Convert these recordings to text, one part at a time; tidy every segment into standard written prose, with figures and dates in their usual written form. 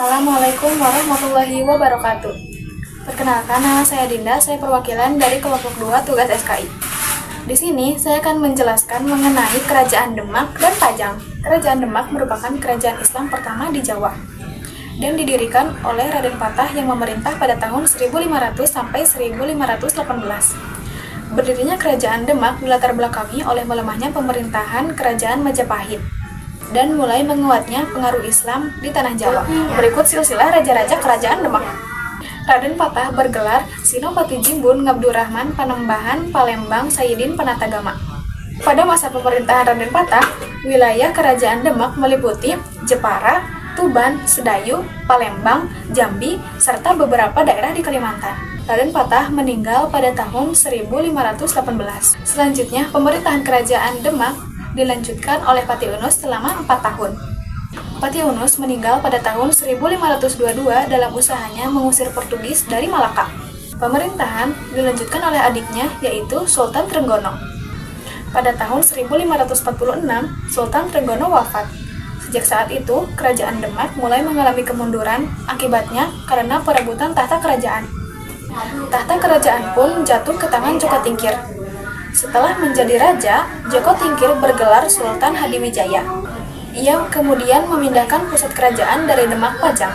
Assalamualaikum warahmatullahi wabarakatuh. Perkenalkan, nama saya Dinda, saya perwakilan dari kelompok 2 tugas SKI. Di sini saya akan menjelaskan mengenai Kerajaan Demak dan Pajang. Kerajaan Demak merupakan kerajaan Islam pertama di Jawa dan didirikan oleh Raden Patah yang memerintah pada tahun 1500 sampai 1518. Berdirinya Kerajaan Demak dilatar belakangi oleh melemahnya pemerintahan Kerajaan Majapahit dan mulai menguatnya pengaruh Islam di tanah Jawa. Berikut silsilah raja-raja Kerajaan Demak. Raden Patah bergelar Sinopati Jimbun Ngabdurrahman Panembahan Palembang Sayyidin Panatagama. Pada masa pemerintahan Raden Patah, wilayah Kerajaan Demak meliputi Jepara, Tuban, Sedayu, Palembang, Jambi, serta beberapa daerah di Kalimantan. Raden Patah meninggal pada tahun 1518. Selanjutnya, pemerintahan Kerajaan Demak dilanjutkan oleh Pati Unus selama 4 tahun. Pati Unus meninggal pada tahun 1522 dalam usahanya mengusir Portugis dari Malaka. Pemerintahan dilanjutkan oleh adiknya, yaitu Sultan Trenggono. Pada tahun 1546, Sultan Trenggono wafat. Sejak saat itu, Kerajaan Demak mulai mengalami kemunduran akibatnya karena perebutan tahta kerajaan. Tahta kerajaan pun jatuh ke tangan Joko Tingkir. Setelah menjadi raja, Joko Tingkir bergelar Sultan Hadiwijaya. Ia kemudian memindahkan pusat kerajaan dari Demak Pajang.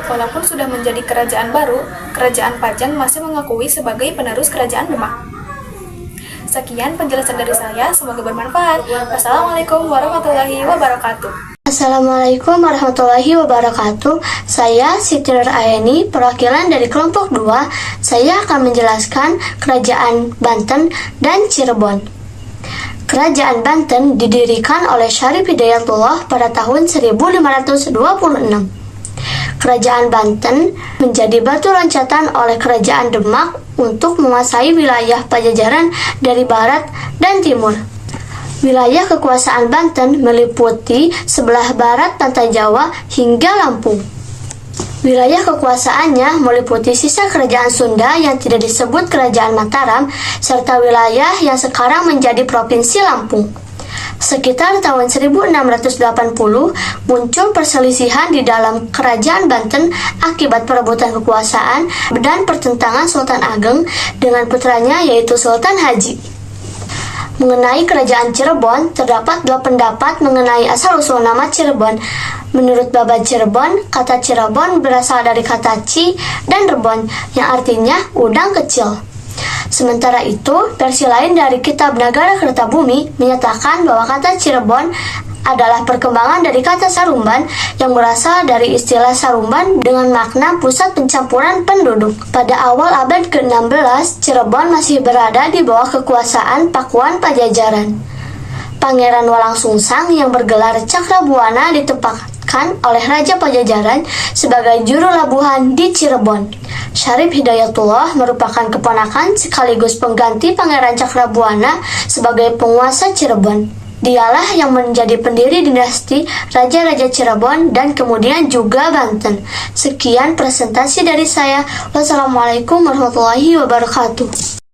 Walaupun sudah menjadi kerajaan baru, Kerajaan Pajang masih mengakui sebagai penerus Kerajaan Demak. Sekian penjelasan dari saya, semoga bermanfaat. Wassalamualaikum warahmatullahi wabarakatuh. Assalamualaikum warahmatullahi wabarakatuh. Saya Siti Nur Ayani, perwakilan dari kelompok 2. Saya akan menjelaskan Kerajaan Banten dan Cirebon. Kerajaan Banten didirikan oleh Syarif Hidayatullah pada tahun 1526. Kerajaan Banten menjadi batu loncatan oleh Kerajaan Demak untuk menguasai wilayah Pajajaran dari barat dan timur. Wilayah kekuasaan Banten meliputi sebelah barat pantai Jawa hingga Lampung. Wilayah kekuasaannya meliputi sisa kerajaan Sunda yang tidak disebut Kerajaan Mataram, serta wilayah yang sekarang menjadi Provinsi Lampung. Sekitar tahun 1680, muncul perselisihan di dalam Kerajaan Banten akibat perebutan kekuasaan dan pertentangan Sultan Ageng dengan putranya yaitu Sultan Haji. Mengenai Kerajaan Cirebon, terdapat 2 pendapat mengenai asal-usul nama Cirebon. Menurut Babad Cirebon, kata Cirebon berasal dari kata Ci dan Rebon, yang artinya udang kecil. Sementara itu, versi lain dari Kitab Nagara Kertabumi menyatakan bahwa kata Cirebon adalah perkembangan dari kata Sarumban yang berasal dari istilah Sarumban dengan makna pusat pencampuran penduduk. Pada awal abad ke-16, Cirebon masih berada di bawah kekuasaan Pakuan Pajajaran. Pangeran Walangsungsang yang bergelar Cakrabuana ditempatkan oleh Raja Pajajaran sebagai juru labuhan di Cirebon. Syarif Hidayatullah merupakan keponakan sekaligus pengganti Pangeran Cakrabuana sebagai penguasa Cirebon. Dialah yang menjadi pendiri dinasti Raja-Raja Cirebon dan kemudian juga Banten. Sekian presentasi dari saya. Wassalamualaikum warahmatullahi wabarakatuh.